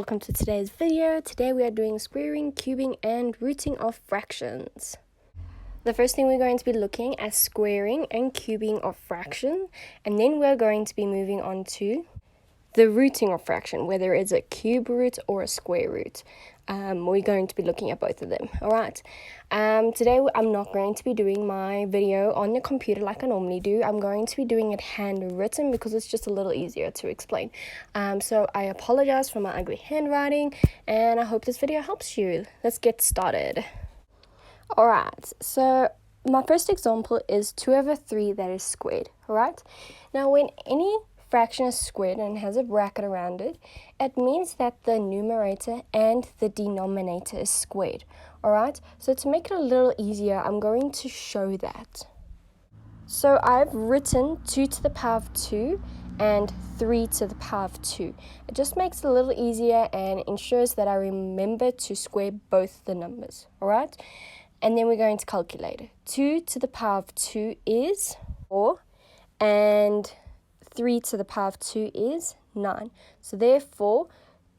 welcome to today's video. Today we are doing squaring, cubing and rooting of fractions. The first thing we're going to be looking at squaring and cubing of fraction, and then we're going to be moving on to the rooting of fraction, whether it's a cube root or a square root. We're going to be looking at both of them. Alright, today I'm not going to be doing my video on the computer like I normally do. I'm going to be doing it handwritten because it's just a little easier to explain. So I apologize for my ugly handwriting, and I hope this video helps you. Let's get started. Alright, so my first example is 2/3 that is squared. Alright, now when any fraction is squared and has a bracket around it, it means that the numerator and the denominator is squared. Alright, so to make it a little easier, I'm going to show that. So I've written 2 to the power of 2 and 3 to the power of 2. It just makes it a little easier and ensures that I remember to square both the numbers. Alright, and then we're going to calculate it. 2 to the power of 2 is 4, and 3 to the power of 2 is 9. So therefore,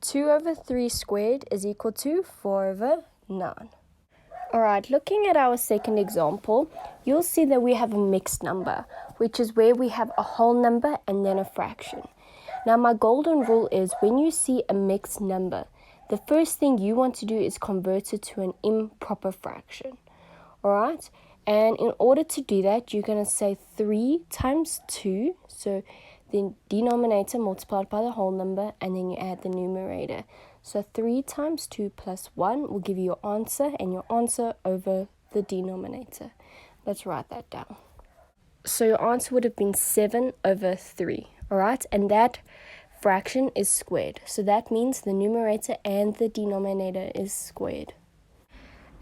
2/3 squared is equal to 4/9. Alright, looking at our second example, you'll see that we have a mixed number, which is where we have a whole number and then a fraction. Now, my golden rule is when you see a mixed number, the first thing you want to do is convert it to an improper fraction. Alright, and in order to do that, you're going to say 3 times 2, so the denominator multiplied by the whole number, and then you add the numerator. So 3 times 2 plus 1 will give you your answer, and your answer over the denominator. Let's write that down. So your answer would have been 7/3, alright? And that fraction is squared. So that means the numerator and the denominator is squared.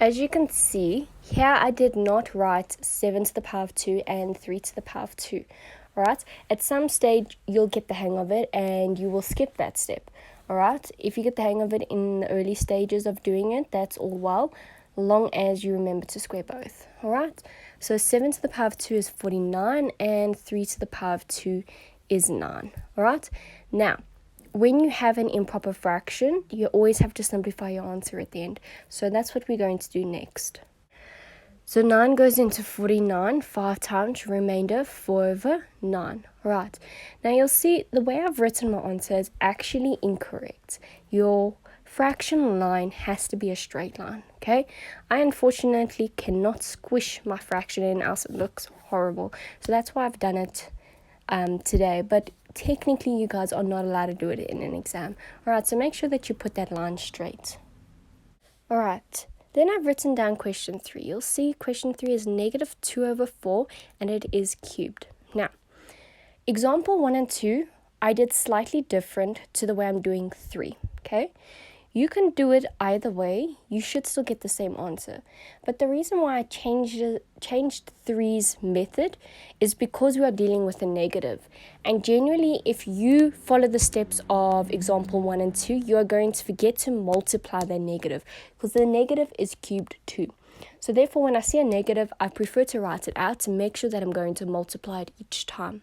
As you can see, here I did not write 7 to the power of 2 and 3 to the power of 2. Alright, at some stage you'll get the hang of it and you will skip that step. Alright, if you get the hang of it in the early stages of doing it, that's all well, long as you remember to square both. Alright, so 7 to the power of 2 is 49 and 3 to the power of 2 is 9. Alright, now when you have an improper fraction, you always have to simplify your answer at the end. So that's what we're going to do next. So 9 goes into 49 5 times, remainder 4/9. Right, now you'll see the way I've written my answer is actually incorrect. Your fraction line has to be a straight line, okay? I unfortunately cannot squish my fraction in, else it looks horrible. So that's why I've done it today, but technically you guys are not allowed to do it in an exam. Alright, so make sure that you put that line straight. Alright, then I've written down question 3. You'll see question 3 is -2/4 and it is cubed. Now, example 1 and 2, I did slightly different to the way I'm doing 3, okay? You can do it either way, you should still get the same answer. But the reason why I changed 3's method is because we are dealing with a negative. And generally, if you follow the steps of example 1 and 2, you are going to forget to multiply the negative, because the negative is cubed too. So therefore, when I see a negative, I prefer to write it out to make sure that I'm going to multiply it each time.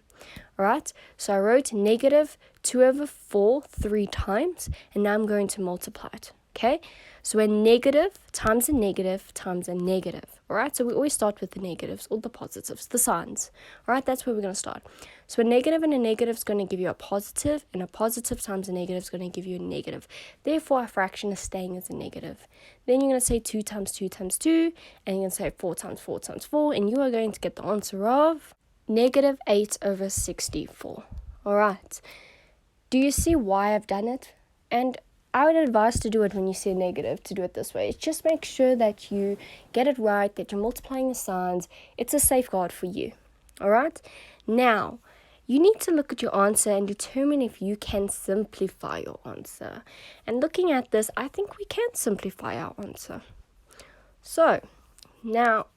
Alright, so I wrote -2/4 3 times, and now I'm going to multiply it, okay? So a negative times a negative times a negative, alright? So we always start with the negatives, or the positives, the signs, alright? That's where we're going to start. So a negative and a negative is going to give you a positive, and a positive times a negative is going to give you a negative. Therefore, our fraction is staying as a negative. Then you're going to say 2 times 2 times 2, and you're going to say 4 times 4 times 4, and you are going to get the answer of -8/64. Alright, do you see why I've done it? And I would advise to do it when you see a negative, to do it this way. Just make sure that you get it right, that you're multiplying the signs. It's a safeguard for you. Alright, now you need to look at your answer and determine if you can simplify your answer. And looking at this, I think we can simplify our answer. So now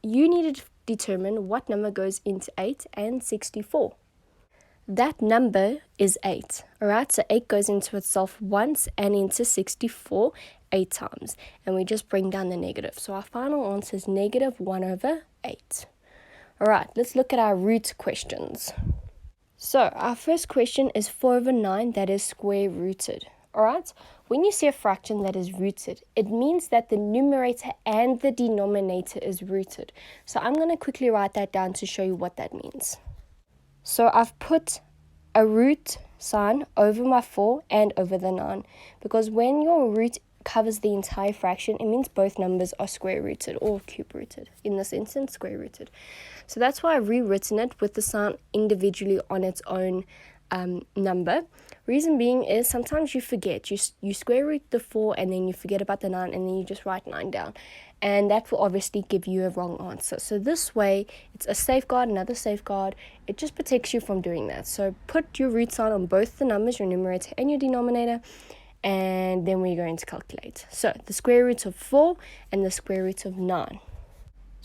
you need to determine what number goes into 8 and 64. That number is 8, alright? So 8 goes into itself once and into 64 8 times. And we just bring down the negative. So our final answer is -1/8. Alright, let's look at our root questions. So our first question is 4/9 that is square rooted. Alright, when you see a fraction that is rooted, it means that the numerator and the denominator is rooted. So I'm going to quickly write that down to show you what that means. So I've put a root sign over my 4 and over the 9, because when your root covers the entire fraction, it means both numbers are square rooted or cube rooted. In this instance, square rooted. So that's why I've rewritten it with the sign individually on its own number. Reason being is sometimes you forget. You square root the 4 and then you forget about the 9 and then you just write 9 down. And that will obviously give you a wrong answer. So this way, it's a safeguard, another safeguard. It just protects you from doing that. So put your root sign on both the numbers, your numerator and your denominator, and then we're going to calculate. So the square root of 4 and the square root of 9.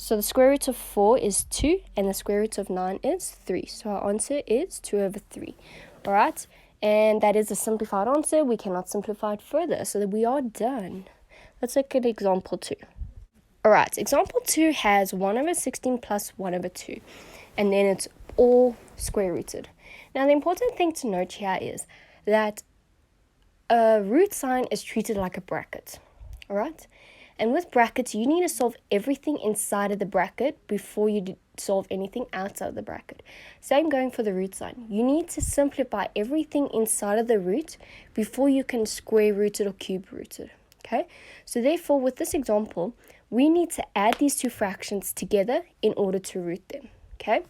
So the square root of 4 is 2 and the square root of 9 is 3. So our answer is 2 over 3. Alright, and that is a simplified answer. We cannot simplify it further, so that we are done. Let's look at example 2. Alright, example 2 has 1 over 16 plus 1 over 2. And then it's all square rooted. Now the important thing to note here is that a root sign is treated like a bracket. Alright? And with brackets, you need to solve everything inside of the bracket before you solve anything outside of the bracket. Same going for the root sign. You need to simplify everything inside of the root before you can square root it or cube root it. Okay? So therefore, with this example, we need to add these two fractions together in order to root them. Okay?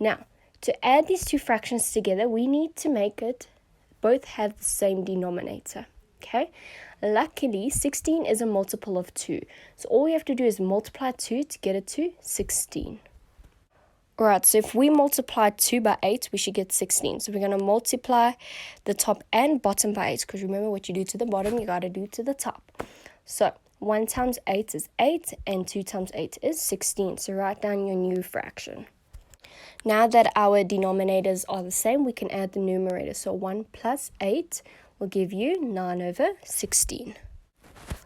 Now, to add these two fractions together, we need to make it both have the same denominator. Okay? Luckily, 16 is a multiple of 2. So all we have to do is multiply 2 to get it to 16. Alright, so if we multiply 2 by 8, we should get 16. So we're going to multiply the top and bottom by 8. Because remember, what you do to the bottom, you got to do to the top. So 1 times 8 is 8, and 2 times 8 is 16. So write down your new fraction. Now that our denominators are the same, we can add the numerator. So 1 plus 8 will give you 9 over 16.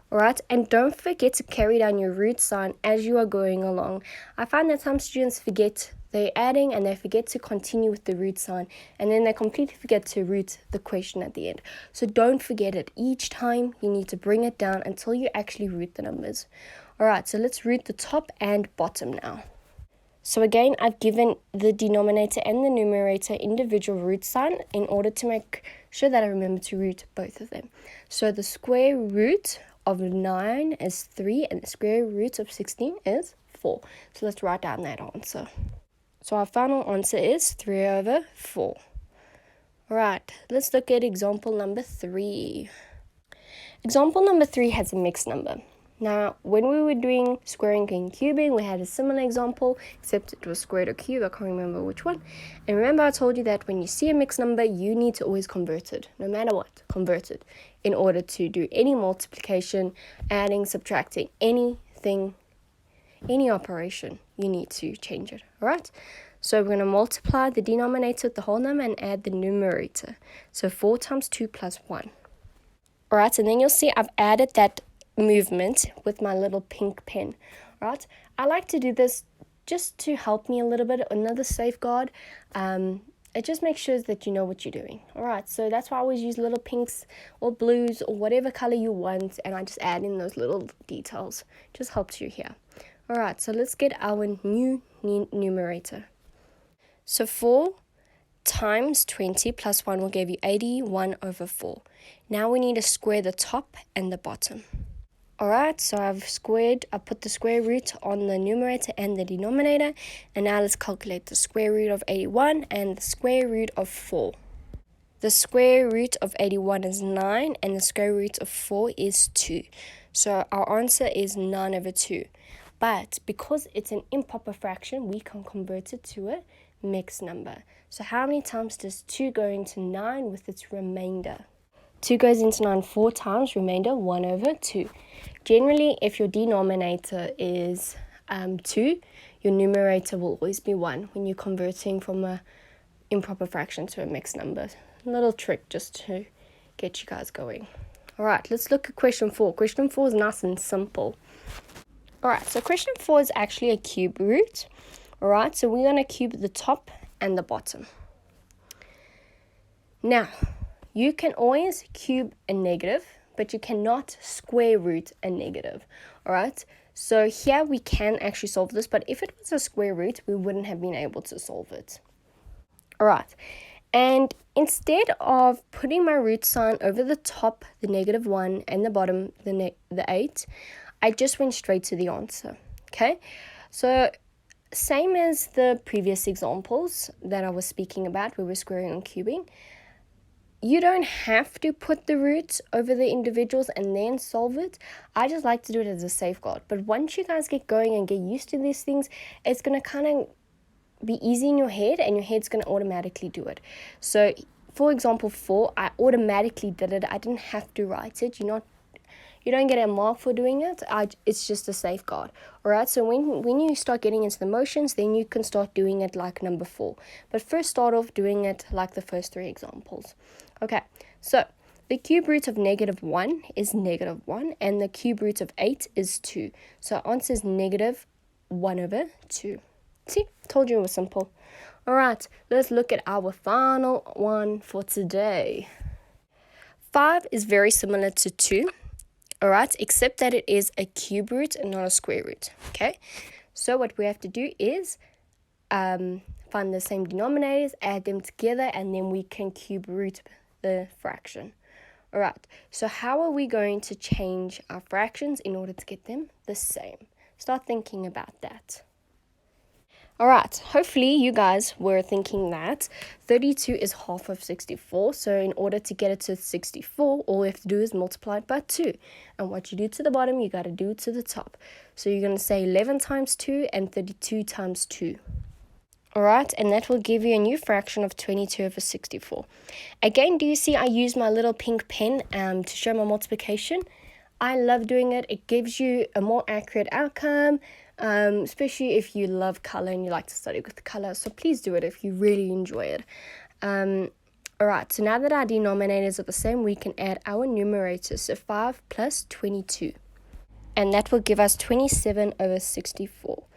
Alright, and don't forget to carry down your root sign as you are going along. I find that some students forget they're adding and they forget to continue with the root sign, and then they completely forget to root the question at the end. So don't forget it. Each time you need to bring it down until you actually root the numbers. Alright, so let's root the top and bottom now. So again, I've given the denominator and the numerator individual root sign in order to make sure that I remember to root both of them. So the square root of 9 is 3 and the square root of 16 is 4. So let's write down that answer. So our final answer is 3 over 4. Alright, let's look at example number 3. Example number 3 has a mixed number. Now, when we were doing squaring and cubing, we had a similar example, except it was squared or cubed. I can't remember which one. And remember, I told you that when you see a mixed number, you need to always convert it. No matter what, convert it in order to do any multiplication, adding, subtracting, anything, any operation, you need to change it. All right? So we're going to multiply the denominator with the whole number and add the numerator. So 4 times 2 plus 1. All right, and then you'll see I've added that movement with my little pink pen. Right, I like to do this just to help me a little bit, another safeguard. It just makes sure that you know what you're doing. All right, so that's why I always use little pinks or blues or whatever color you want, and I just add in those little details. Just helps you here. All right, so let's get our new numerator. So 4 times 20 plus 1 will give you 81 over 4. Now we need to square the top and the bottom. Alright, so I put the square root on the numerator and the denominator, and now let's calculate the square root of 81 and the square root of 4. The square root of 81 is 9 and the square root of 4 is 2. So our answer is 9 over 2. But because it's an improper fraction, we can convert it to a mixed number. So how many times does 2 go into 9 with its remainder? 2 goes into 9 4 times, remainder 1 over 2. Generally, if your denominator is 2, your numerator will always be 1 when you're converting from a improper fraction to a mixed number. A little trick just to get you guys going. Alright, let's look at question 4. Question 4 is nice and simple. Alright, so question 4 is actually a cube root. Alright, so we're going to cube the top and the bottom. Now, you can always cube a negative, but you cannot square root a negative. All right, so here we can actually solve this, but if it was a square root, we wouldn't have been able to solve it. All right, and instead of putting my root sign over the top, the -1, and the bottom, the 8, I just went straight to the answer. Okay, so same as the previous examples that I was speaking about, where we're squaring and cubing, you don't have to put the roots over the individuals and then solve it. I just like to do it as a safeguard. But once you guys get going and get used to these things, it's going to kind of be easy in your head, and your head's going to automatically do it. So, for example, 4, I automatically did it. I didn't have to write it. You don't get a mark for doing it. It's just a safeguard. All right, so when you start getting into the motions, then you can start doing it like number 4. But first start off doing it like the first 3 examples. Okay, so the cube root of -1 is -1, and the cube root of 8 is 2. So our answer is -1/2. See, told you it was simple. All right, let's look at our final one for today. 5 is very similar to 2. All right, except that it is a cube root and not a square root. Okay, so what we have to do is find the same denominators, add them together, and then we can cube root the fraction. All right, so how are we going to change our fractions in order to get them the same? Start thinking about that. All right, hopefully you guys were thinking that 32 is half of 64. So in order to get it to 64, all we have to do is multiply it by 2. And what you do to the bottom, you got to do to the top. So you're going to say 11 times 2 and 32 times 2. All right, and that will give you a new fraction of 22/64. Again, do you see I use my little pink pen to show my multiplication? I love doing it. It gives you a more accurate outcome. Especially if you love color and you like to study with color. So please do it if you really enjoy it. All right, so now that our denominators are the same, we can add our numerators. So 5 plus 22. And that will give us 27/64.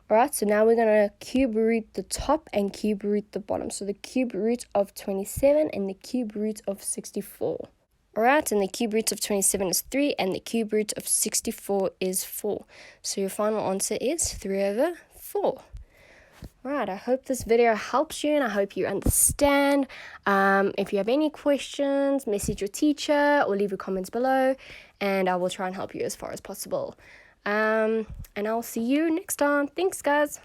All right, so now we're going to cube root the top and cube root the bottom. So the cube root of 27 and the cube root of 64. All right, and the cube root of 27 is 3, and the cube root of 64 is 4. So your final answer is 3/4. All right, I hope this video helps you, and I hope you understand. If you have any questions, message your teacher or leave your comments below, and I will try and help you as far as possible. And I'll see you next time. Thanks, guys.